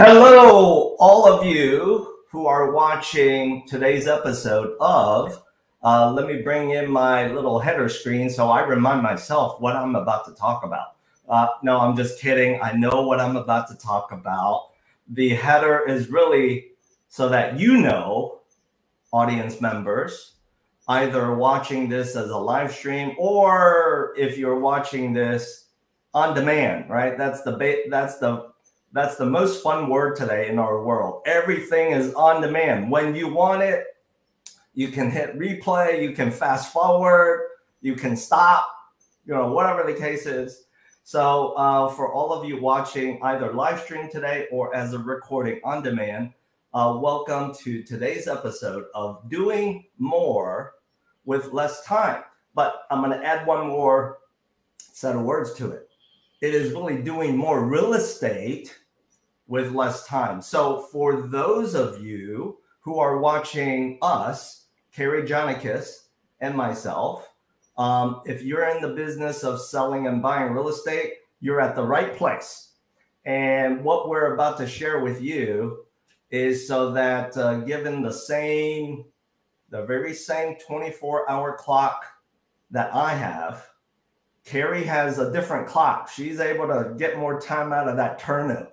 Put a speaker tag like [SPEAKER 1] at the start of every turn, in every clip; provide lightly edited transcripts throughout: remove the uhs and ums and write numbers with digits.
[SPEAKER 1] Hello, all of you who are watching today's episode of, let me bring in my little header screen so I remind myself what I'm about to talk about. No, I'm just kidding. I know what I'm about to talk about. The header is really so that you know, audience members, either watching this as a live stream or if you're watching this on demand, right? That's the most fun word today in our world. Everything is on demand. When you want it, you can hit replay, you can fast forward, you can stop, whatever the case is. So for all of you watching either live stream today or as a recording on demand, welcome to today's episode of Doing More with Less Time. But I'm going to add one more set of words to it. It is really doing more real estate with less time. So for those of you who are watching us, Kerri Jonikas and myself, if you're in the business of selling and buying real estate, you're at the right place. And what we're about to share with you is so that given the very same 24-hour clock that I have, Kerri has a different clock. She's able to get more time out of that turnip.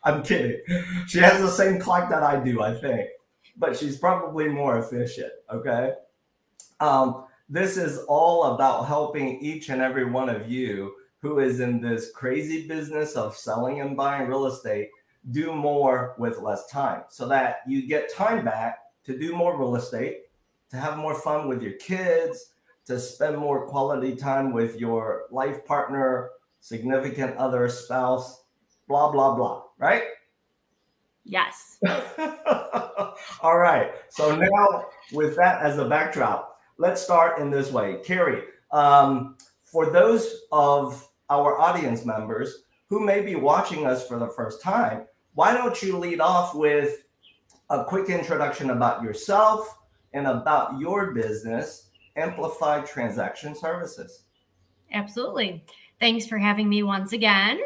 [SPEAKER 1] I'm kidding. She has the same clock that I do, I think, but she's probably more efficient, okay? This is all about helping each and every one of you who is in this crazy business of selling and buying real estate do more with less time so that you get time back to do more real estate, to have more fun with your kids, to spend more quality time with your life partner, significant other, spouse, blah, blah, blah, right?
[SPEAKER 2] Yes.
[SPEAKER 1] All right. So now with that as a backdrop, let's start in this way. Kerri, for those of our audience members who may be watching us for the first time, why don't you lead off with a quick introduction about yourself and about your business, Amplified Transaction Services.
[SPEAKER 2] Absolutely. Thanks for having me once again.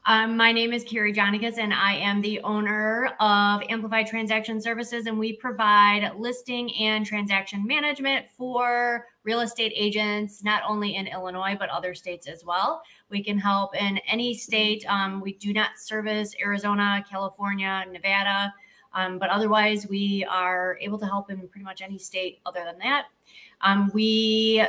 [SPEAKER 2] My name is Kerri Jonikas, and I am the owner of Amplified Transaction Services, and we provide listing and transaction management for real estate agents, not only in Illinois, but other states as well. We can help in any state. We do not service Arizona, California, Nevada, but otherwise we are able to help in pretty much any state other than that. We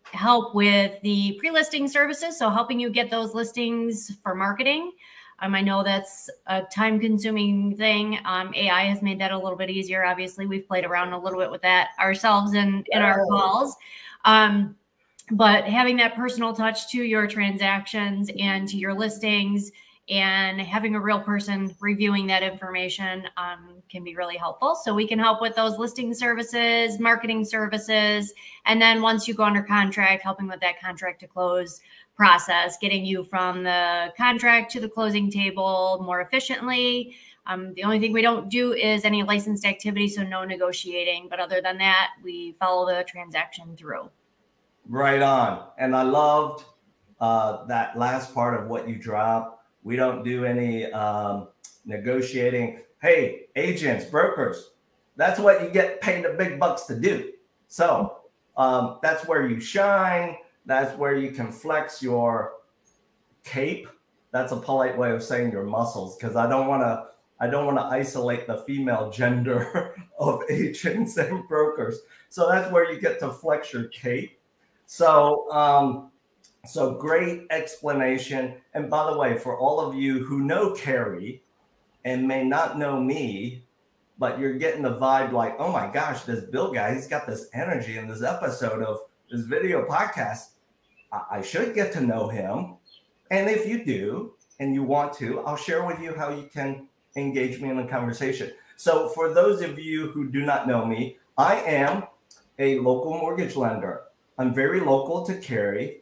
[SPEAKER 2] help with the pre-listing services, so helping you get those listings for marketing. I know that's a time-consuming thing. AI has made that a little bit easier. Obviously, we've played around a little bit with that ourselves in our calls. But having that personal touch to your transactions and to your listings and having a real person reviewing that information can be really helpful. So we can help with those listing services, marketing services, and then once you go under contract, helping with that contract to close process, getting you from the contract to the closing table more efficiently. The only thing we don't do is any licensed activity, so no negotiating. But other than that, we follow the transaction through.
[SPEAKER 1] Right on. And I loved that last part of what you dropped. We don't do any negotiating. Hey, agents, brokers, that's what you get paid the big bucks to do. So that's where you shine. That's where you can flex your cape. That's a polite way of saying your muscles, because I don't want to isolate the female gender of agents and brokers. So that's where you get to flex your cape. So so great explanation. And by the way, for all of you who know Kerri and may not know me, but you're getting the vibe like, oh my gosh, this Bill guy, he's got this energy in this episode of this video podcast. I should get to know him. And if you do, and you want to, I'll share with you how you can engage me in a conversation. So for those of you who do not know me, I am a local mortgage lender. I'm very local to Kerri.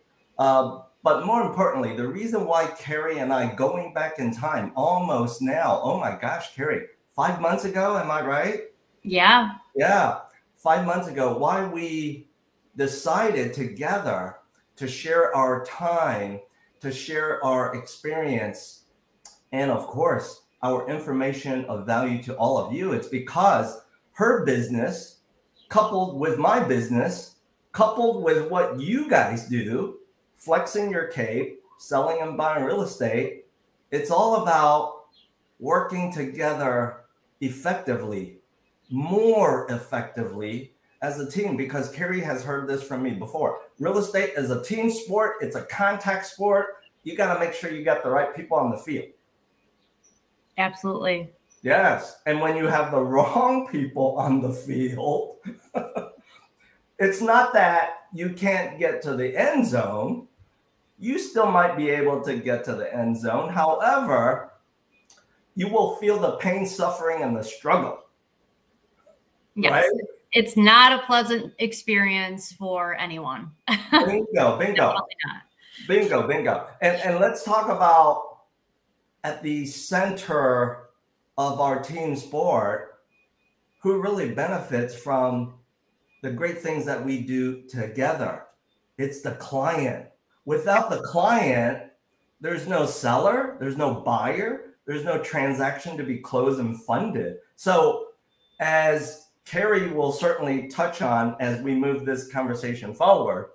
[SPEAKER 1] But more importantly, the reason why Kerri and I, going back in time almost now, oh my gosh, Kerri, 5 months ago, am I right?
[SPEAKER 2] Yeah.
[SPEAKER 1] Yeah. 5 months ago, why we decided together to share our time, to share our experience and of course, our information of value to all of you. It's because her business, coupled with my business, coupled with what you guys do, flexing your cape, selling and buying real estate, it's all about working together effectively, more effectively as a team, because Kerri has heard this from me before. Real estate is a team sport. It's a contact sport. You got to make sure you got the right people on the field.
[SPEAKER 2] Absolutely.
[SPEAKER 1] Yes. And when you have the wrong people on the field, it's not that you can't get to the end zone. You still might be able to get to the end zone. However, you will feel the pain, suffering, and the struggle.
[SPEAKER 2] Yes.
[SPEAKER 1] Right?
[SPEAKER 2] It's not a pleasant experience for anyone.
[SPEAKER 1] Bingo, bingo. Bingo, bingo. And let's talk about at the center of our team sport, who really benefits from the great things that we do together. It's the client. Without the client, there's no seller, there's no buyer, there's no transaction to be closed and funded. So as Kerri will certainly touch on as we move this conversation forward,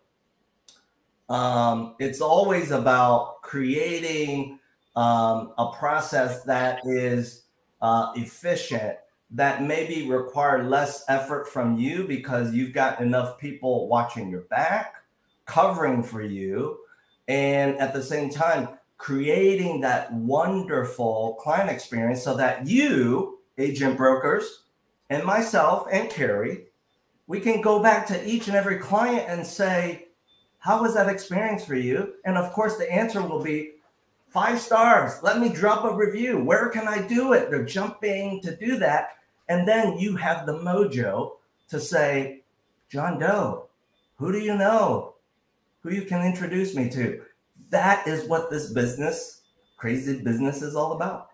[SPEAKER 1] it's always about creating a process that is efficient, that maybe require less effort from you because you've got enough people watching your back, covering for you, and at the same time, creating that wonderful client experience so that you, agent brokers, and myself and Kerri, we can go back to each and every client and say, how was that experience for you? And of course, the answer will be 5 stars. Let me drop a review. Where can I do it? They're jumping to do that. And then you have the mojo to say, John Doe, who do you know? Who you can introduce me to? That is what this business, crazy business, is all about.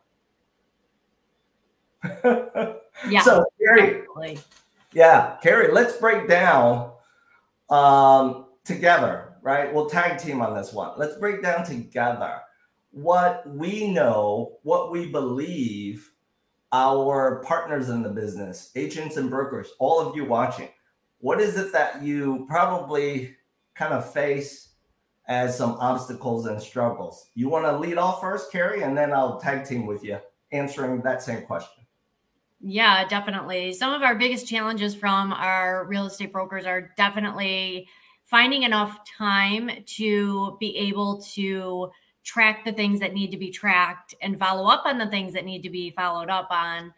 [SPEAKER 2] Yeah.
[SPEAKER 1] So Kerri, Kerri, let's break down together, right? We'll tag team on this one. Let's break down together what we know, what we believe our partners in the business, agents and brokers, all of you watching, what is it that you probably kind of face as some obstacles and struggles? You want to lead off first, Kerri, and then I'll tag team with you answering that same question.
[SPEAKER 2] Yeah, definitely. Some of our biggest challenges from our real estate brokers are definitely finding enough time to be able to track the things that need to be tracked and follow up on the things that need to be followed up on.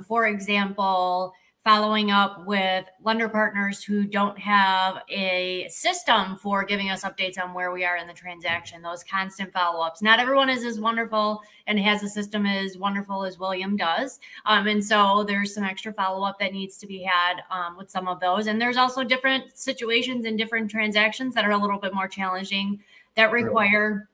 [SPEAKER 2] For example, following up with lender partners who don't have a system for giving us updates on where we are in the transaction, those constant follow-ups. Not everyone is as wonderful and has a system as wonderful as William does. And so there's some extra follow-up that needs to be had with some of those. And there's also different situations and different transactions that are a little bit more challenging that require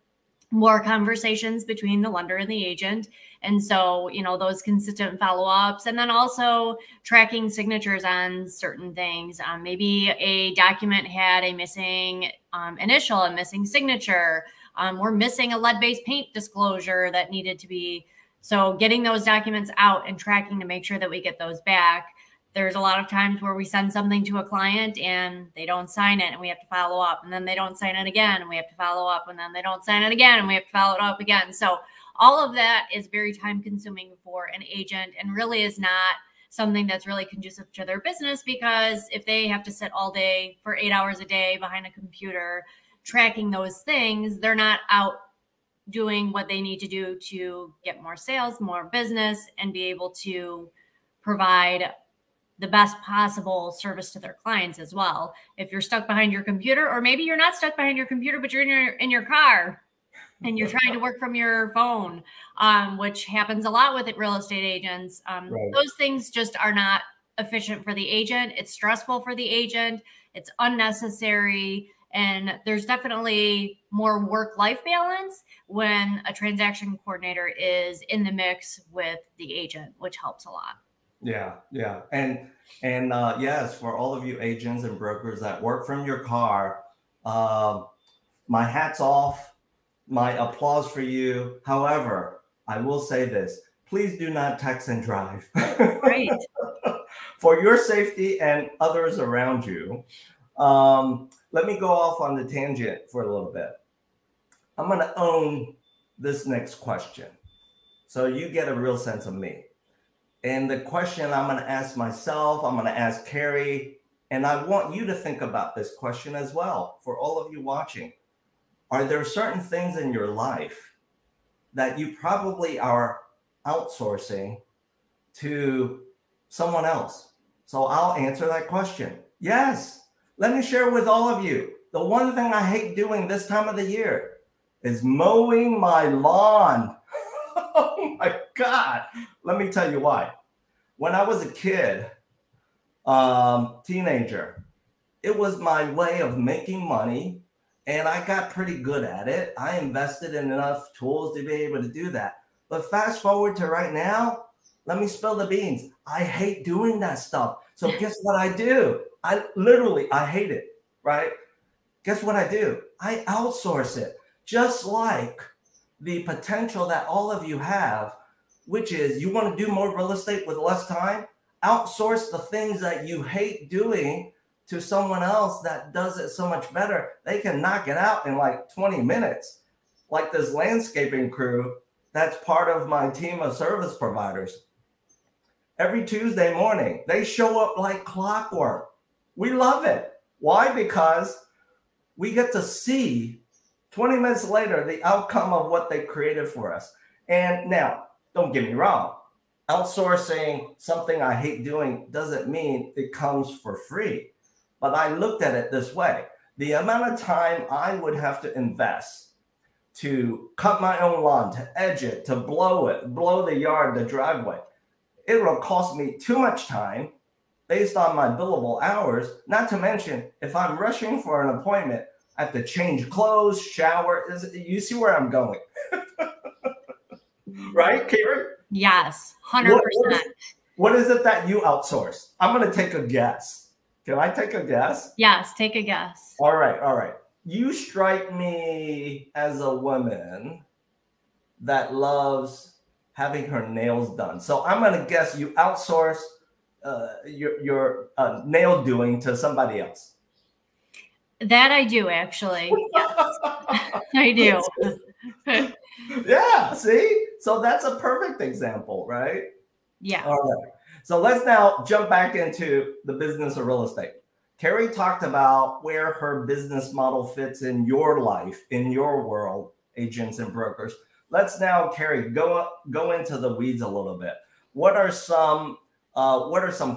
[SPEAKER 2] more conversations between the lender and the agent. And so, you know, those consistent follow-ups, and then also tracking signatures on certain things. Maybe a document had a missing initial, a missing signature. We're missing a lead-based paint disclosure that needed to be. So getting those documents out and tracking to make sure that we get those back. There's a lot of times where we send something to a client and they don't sign it and we have to follow up, and then they don't sign it again and we have to follow up, and then they don't sign it again and we have to follow it up again. So all of that is very time consuming for an agent and really is not something that's really conducive to their business, because if they have to sit all day for 8 hours a day behind a computer tracking those things, they're not out doing what they need to do to get more sales, more business, and be able to provide the best possible service to their clients as well. If you're stuck behind your computer, or maybe you're not stuck behind your computer, but you're in your car and you're trying to work from your phone, which happens a lot with real estate agents. Those things just are not efficient for the agent. It's stressful for the agent. It's unnecessary. And there's definitely more work-life balance when a transaction coordinator is in the mix with the agent, which helps a lot.
[SPEAKER 1] Yeah. And yes, for all of you agents and brokers that work from your car, my hat's off, my applause for you. However, I will say this. Please do not text and drive.
[SPEAKER 2] Right.
[SPEAKER 1] For your safety and others around you. Let me go off on the tangent for a little bit. I'm going to own this next question, so you get a real sense of me. And the question I'm going to ask myself, I'm going to ask Kerri, and I want you to think about this question as well for all of you watching. Are there certain things in your life that you probably are outsourcing to someone else? So I'll answer that question. Yes. Let me share with all of you. The one thing I hate doing this time of the year is mowing my lawn. Oh my God. Let me tell you why. When I was a kid, teenager, it was my way of making money, and I got pretty good at it. I invested in enough tools to be able to do that. But fast forward to right now, let me spill the beans. I hate doing that stuff. So guess what I do? I hate it, right? Guess what I do? I outsource it. Just like the potential that all of you have, which is you want to do more real estate with less time, outsource the things that you hate doing to someone else that does it so much better. They can knock it out in like 20 minutes. Like this landscaping crew, that's part of my team of service providers. Every Tuesday morning, they show up like clockwork. We love it. Why? Because we get to see 20 minutes later the outcome of what they created for us. And now, don't get me wrong. Outsourcing something I hate doing doesn't mean it comes for free. But I looked at it this way. The amount of time I would have to invest to cut my own lawn, to edge it, to blow it, blow the yard, the driveway, it will cost me too much time based on my billable hours. Not to mention, if I'm rushing for an appointment, I have to change clothes, shower. You see where I'm going. Right, Kerri?
[SPEAKER 2] Yes, 100%.
[SPEAKER 1] What is it that you outsource? I'm going to take a guess. Can I take a guess?
[SPEAKER 2] Yes, take a guess.
[SPEAKER 1] All right, all right. You strike me as a woman that loves having her nails done. So I'm going to guess you outsource your nail doing to somebody else.
[SPEAKER 2] That I do, actually. Yes, I do.
[SPEAKER 1] Yeah, see? So that's a perfect example, right?
[SPEAKER 2] Yeah.
[SPEAKER 1] All right. So let's now jump back into the business of real estate. Kerri talked about where her business model fits in your life, in your world, agents and brokers. Let's now, Kerri, go into the weeds a little bit. What are some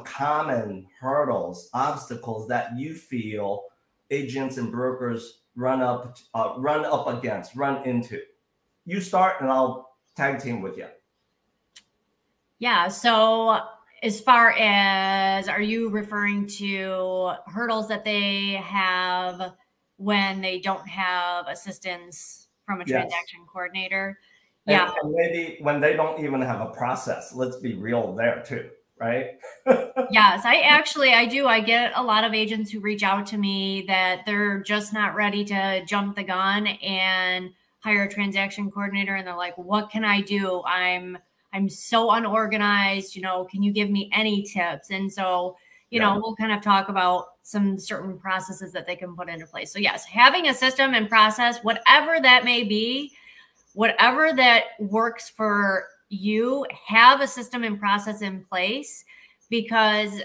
[SPEAKER 1] common hurdles, obstacles that you feel agents and brokers run into? You start, and I'll tag team with you.
[SPEAKER 2] Yeah. So as far as, are you referring to hurdles that they have when they don't have assistance from a transaction coordinator? Yeah.
[SPEAKER 1] And maybe when they don't even have a process. Let's be real there too, right?
[SPEAKER 2] Yes, I do. I get a lot of agents who reach out to me that they're just not ready to jump the gun and hire a transaction coordinator. And they're like, what can I do? I'm so unorganized, can you give me any tips? And so, you know, we'll kind of talk about some certain processes that they can put into place. So yes, having a system and process, whatever that may be, whatever that works for you, have a system and process in place, because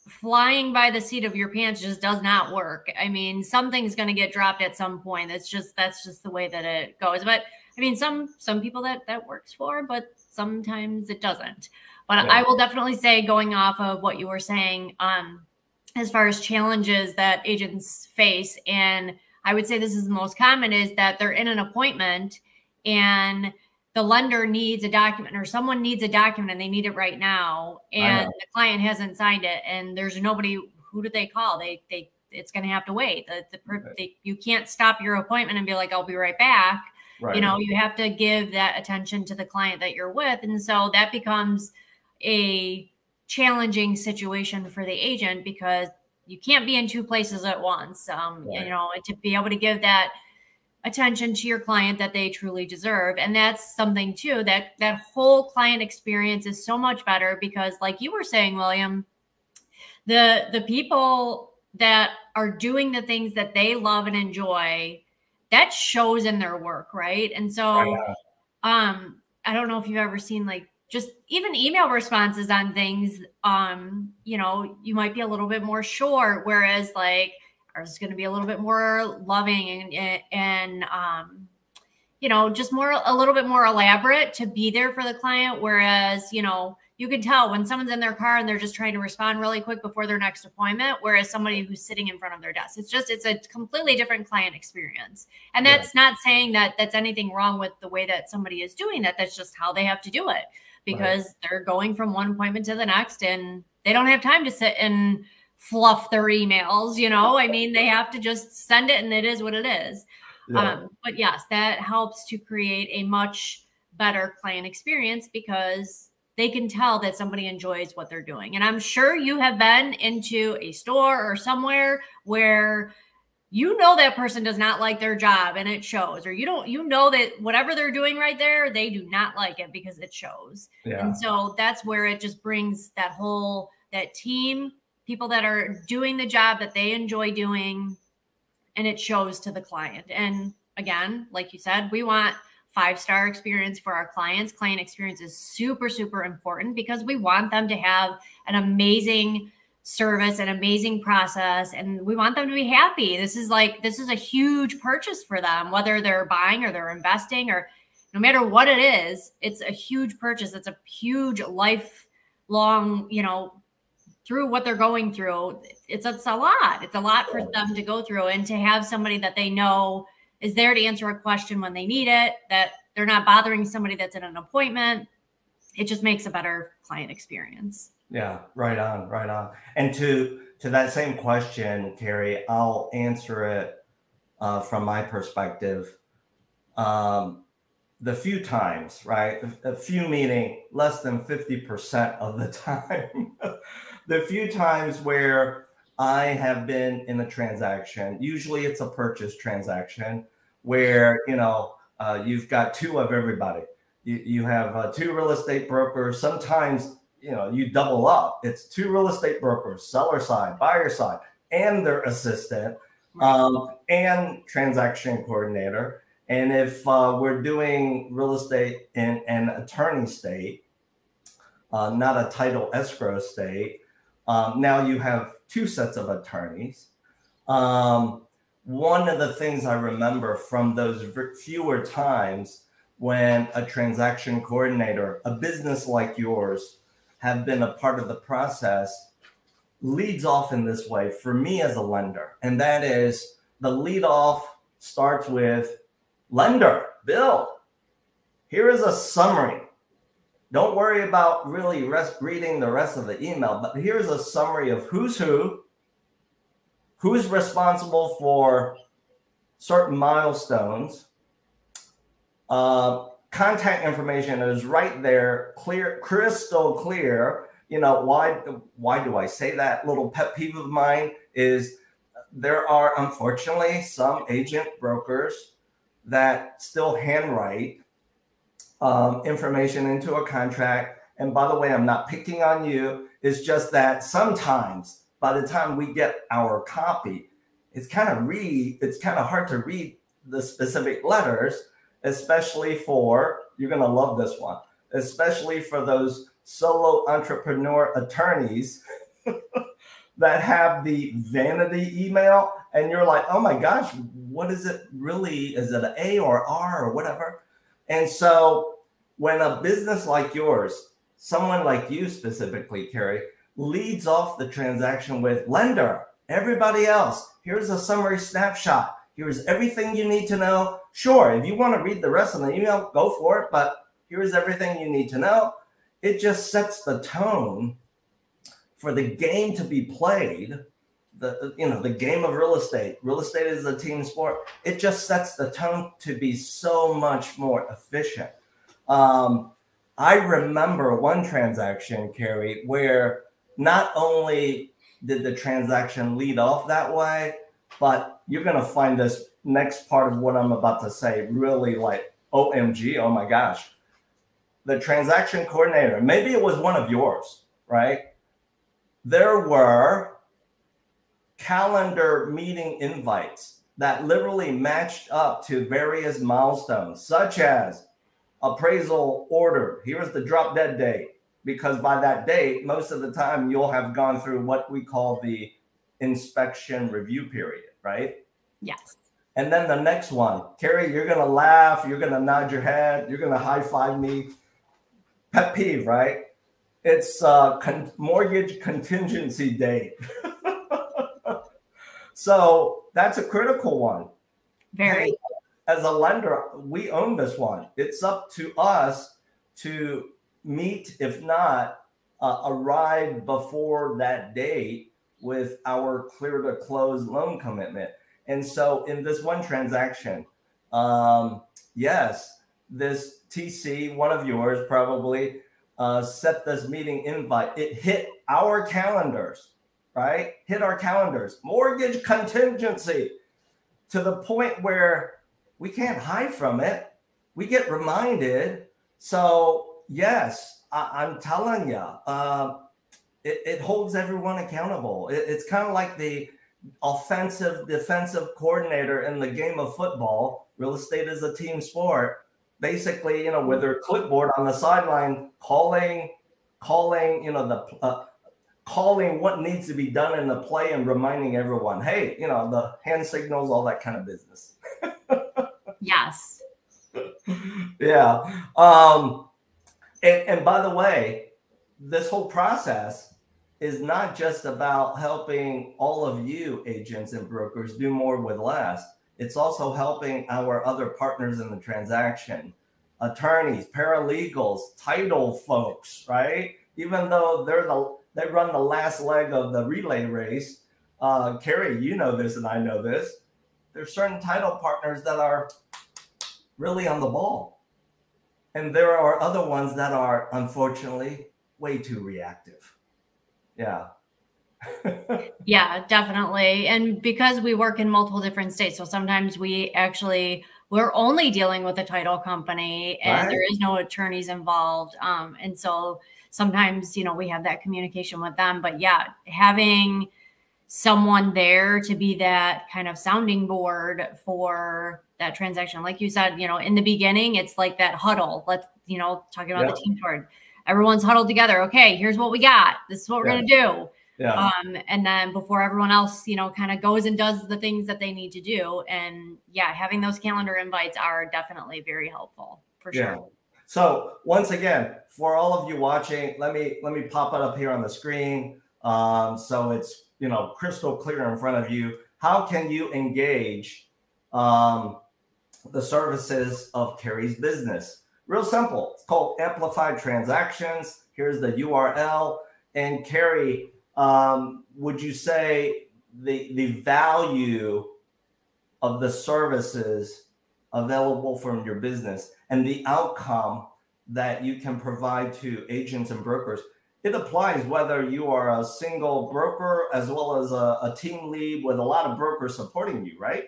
[SPEAKER 2] flying by the seat of your pants just does not work. I mean, something's going to get dropped at some point. That's just the way that it goes. But I mean, some people that works for, but sometimes it doesn't. But I will definitely say, going off of what you were saying, as far as challenges that agents face, and I would say this is the most common, is that they're in an appointment and the lender needs a document, or someone needs a document and they need it right now, and the client hasn't signed it, and there's nobody. Who do they call? It's going to have to wait. You can't stop your appointment and be like, I'll be right back. Right. You know, you have to give that attention to the client that you're with. And so that becomes a challenging situation for the agent, because you can't be in two places at once. You know, to be able to give that attention to your client that they truly deserve. And that's something too, that whole client experience is so much better because, like you were saying, William, the people that are doing the things that they love and enjoy, that shows in their work, right? And so I don't know if you've ever seen like just even email responses on things, you know, you might be a little bit more short, whereas like ours is going to be a little bit more loving and you know, just a little bit more elaborate to be there for the client. Whereas, you know, you can tell when someone's in their car and they're just trying to respond really quick before their next appointment, whereas somebody who's sitting in front of their desk, it's a completely different client experience. And that's not saying that that's anything wrong with the way that somebody is doing that. That's just how they have to do it because they're going from one appointment to the next and they don't have time to sit and fluff their emails. You know, I mean, they have to just send it and it is what it is. But yes, that helps to create a much better client experience because they can tell that somebody enjoys what they're doing. And I'm sure you have been into a store or somewhere where you know that person does not like their job and it shows, or you know that whatever they're doing right there, they do not like it because it shows. And so that's where it just brings that team, people that are doing the job that they enjoy doing, and it shows to the client. And again, like you said, we want 5-star experience for our clients. Client experience is super, super important because we want them to have an amazing service, an amazing process, and we want them to be happy. This is a huge purchase for them, whether they're buying or they're investing or no matter what it is, it's a huge purchase. It's a huge lifelong, you know, through what they're going through. It's a lot. It's a lot for them to go through, and to have somebody that they know is there to answer a question when they need it, that they're not bothering somebody that's in an appointment. It just makes a better client experience.
[SPEAKER 1] Yeah, right on, right on. And to that same question, Kerri, I'll answer it from my perspective. The few times, right? A few meaning less than 50% of the time. The few times where I have been in a transaction, usually it's a purchase transaction where, you know, you've got two of everybody. You have two real estate brokers. Sometimes, you know, you double up. It's two real estate brokers, seller side, buyer side, and their assistant, and transaction coordinator. And if we're doing real estate in an attorney state, not a title escrow state, now you have two sets of attorneys. One of the things I remember from those fewer times when a transaction coordinator, a business like yours, have been a part of the process, leads off in this way for me as a lender. And that is, the lead off starts with, lender, Bill, here is a summary. Don't worry about really reading the rest of the email, but here's a summary of who's responsible for certain milestones. Contact information is right there, clear, crystal clear. You know, why do I say that? Little pet peeve of mine is there are unfortunately some agent brokers that still handwrite information into a contract. And by the way, I'm not picking on you. It's just that sometimes by the time we get our copy, it's kind of hard to read the specific letters, especially for, you're going to love this one, especially for those solo entrepreneur attorneys that have the vanity email. And you're like, oh my gosh, what is it really? Is it an A or R or whatever? And so when a business like yours, someone like you specifically, Kerri, leads off the transaction with, lender, everybody else, here's a summary snapshot. Here's everything you need to know. Sure, if you want to read the rest of the email, go for it. But here's everything you need to know. It just sets the tone for the game to be played. The game of real estate. Real estate is a team sport. It just sets the tone to be so much more efficient. I remember one transaction, Kerri, where not only did the transaction lead off that way, but you're going to find this next part of what I'm about to say really like, OMG, oh my gosh. The transaction coordinator, maybe it was one of yours, right? There were calendar meeting invites that literally matched up to various milestones, such as appraisal order. Here's the drop dead date, because by that date, most of the time you'll have gone through what we call the inspection review period, right?
[SPEAKER 2] Yes.
[SPEAKER 1] And then the next one, Kerri, you're going to laugh, you're going to nod your head, you're going to high five me. Pet peeve, right? It's mortgage contingency date. So that's a critical one.
[SPEAKER 2] Very.
[SPEAKER 1] Hey, as a lender, we own this one. It's up to us to meet, if not arrive before that date with our clear to close loan commitment. And so in this one transaction, yes, this TC, one of yours probably, set this meeting invite. It hit our calendars, right? Hit our calendars. Mortgage contingency, to the point where we can't hide from it. We get reminded. So yes, I'm telling you, it holds everyone accountable. It's kind of like the offensive defensive coordinator in the game of football. Real estate is a team sport. Basically, you know, with their clipboard on the sideline, calling, you know, calling what needs to be done in the play and reminding everyone, hey, you know, the hand signals, all that kind of business.
[SPEAKER 2] Yes.
[SPEAKER 1] Yeah. And by the way, this whole process is not just about helping all of you agents and brokers do more with less. It's also helping our other partners in the transaction, attorneys, paralegals, title folks, right? Even though they run the last leg of the relay race. Kerri, you know this and I know this. There's certain title partners that are really on the ball. And there are other ones that are, unfortunately, way too reactive. Yeah.
[SPEAKER 2] Yeah, definitely. And because we work in multiple different states, so sometimes we're only dealing with a title company and there is no attorneys involved. And so sometimes, you know, we have that communication with them. But yeah, having someone there to be that kind of sounding board for that transaction. Like you said, you know, in the beginning, it's like that huddle. Let's, you know, talking about the team board. Everyone's huddled together. Okay, here's what we got. This is what we're going to do.
[SPEAKER 1] Yeah.
[SPEAKER 2] And then before everyone else, you know, kind of goes and does the things that they need to do. And yeah, having those calendar invites are definitely very helpful for sure.
[SPEAKER 1] Yeah. So once again, for all of you watching, let me pop it up here on the screen. So it's, you know, crystal clear in front of you. How can you engage the services of Kerri's business? Real simple. It's called Amplified Transactions. Here's the URL. And Kerri, would you say the value of the services available from your business and the outcome that you can provide to agents and brokers, it applies whether you are a single broker as well as a team lead with a lot of brokers supporting you, right?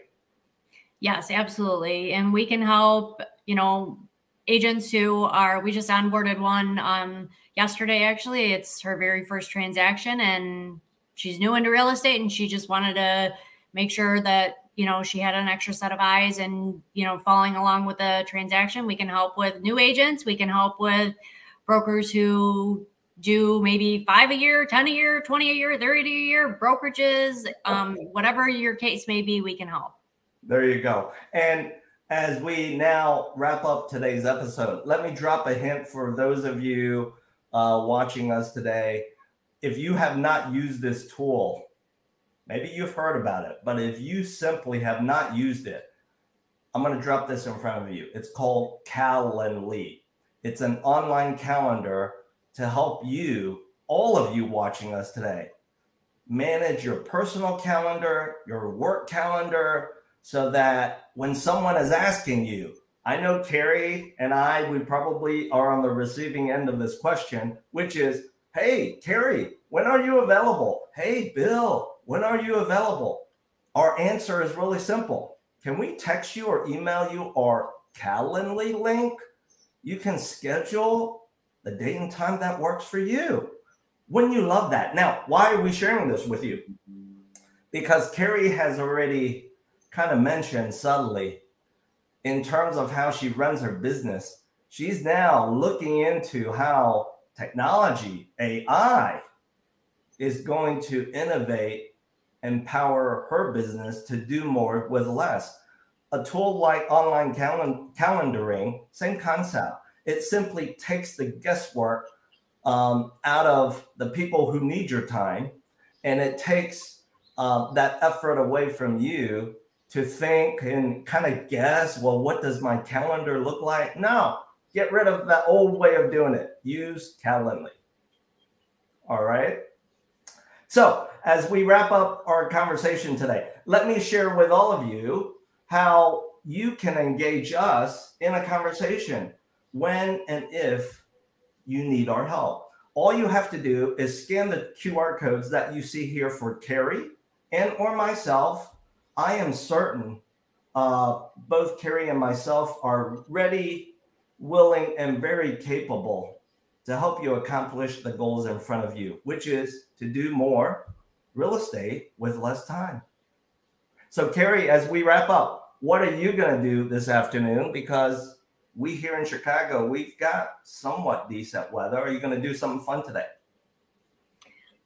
[SPEAKER 2] Yes, absolutely. And we can help, you know, agents who we just onboarded one yesterday, actually. It's her very first transaction and she's new into real estate and she just wanted to make sure that, you know, she had an extra set of eyes and, you know, following along with the transaction. We can help with new agents. We can help with brokers who do maybe 5 a year, 10 a year, 20 a year, 30 a year, brokerages, whatever your case may be, we can help.
[SPEAKER 1] There you go. And as we now wrap up today's episode, let me drop a hint for those of you watching us today. If you have not used this tool, maybe you've heard about it, but if you simply have not used it, I'm going to drop this in front of you. It's called Calendly. It's an online calendar to help you, all of you watching us today, manage your personal calendar, your work calendar, so that when someone is asking you, I know Kerri and we probably are on the receiving end of this question, which is, hey, Kerri, when are you available? Hey, Bill, when are you available? Our answer is really simple. can we text you or email you our Calendly link? You can schedule the date and time that works for you. Wouldn't you love that? Now, why are we sharing this with you? Because Kerri has already kind of mentioned subtly in terms of how she runs her business. She's now looking into how technology, AI, is going to innovate, empower her business to do more with less. A tool like online calendaring, same concept. It simply takes the guesswork out of the people who need your time, and it takes that effort away from you to think and kind of guess, well, what does my calendar look like? No, get rid of that old way of doing it. Use Calendly. All right. So as we wrap up our conversation today, let me share with all of you how you can engage us in a conversation when and if you need our help. All you have to do is scan the QR codes that you see here for Kerri and or myself. I am certain both Kerri and myself are ready, willing, and very capable to help you accomplish the goals in front of you, which is to do more real estate with less time. So Kerri, as we wrap up, what are you going to do this afternoon? Because we here in Chicago, we've got somewhat decent weather. Are you going to do something fun today?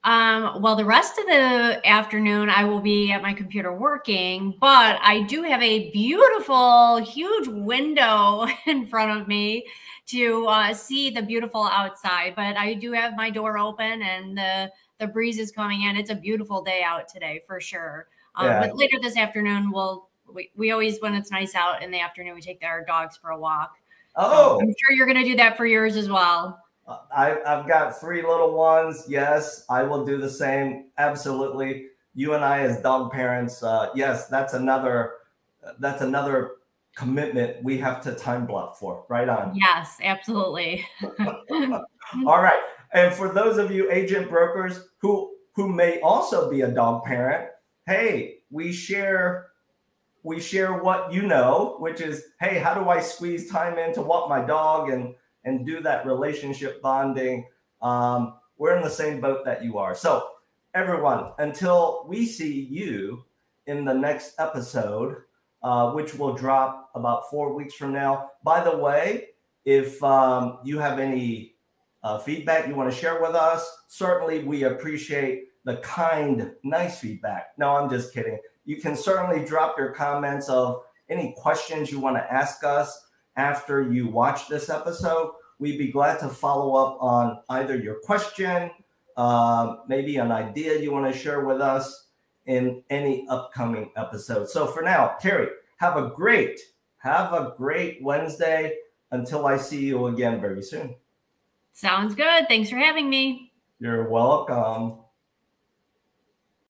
[SPEAKER 2] Well, the rest of the afternoon, I will be at my computer working, but I do have a beautiful, huge window in front of me to see the beautiful outside. But I do have my door open and the breeze is coming in. It's a beautiful day out today for sure. But later this afternoon, we always, when it's nice out in the afternoon, we take our dogs for a walk.
[SPEAKER 1] Oh,
[SPEAKER 2] so I'm sure you're going to do that for yours as well.
[SPEAKER 1] I've got 3 little ones. Yes, I will do the same. Absolutely. You and I as dog parents, yes, that's another commitment we have to time block for. Right on.
[SPEAKER 2] Yes, absolutely.
[SPEAKER 1] All right. And for those of you agent brokers who may also be a dog parent, hey, we share what you know, which is, hey, how do I squeeze time in to walk my dog and do that relationship bonding? We're in the same boat that you are. So everyone, until we see you in the next episode, which will drop about 4 weeks from now. By the way, if you have any feedback you want to share with us, certainly we appreciate the kind, nice feedback. No, I'm just kidding. You can certainly drop your comments of any questions you want to ask us after you watch this episode. We'd be glad to follow up on either your question, maybe an idea you want to share with us in any upcoming episode. So for now, Kerri, have a great Wednesday until I see you again very soon.
[SPEAKER 2] Sounds good. Thanks for having me.
[SPEAKER 1] You're welcome.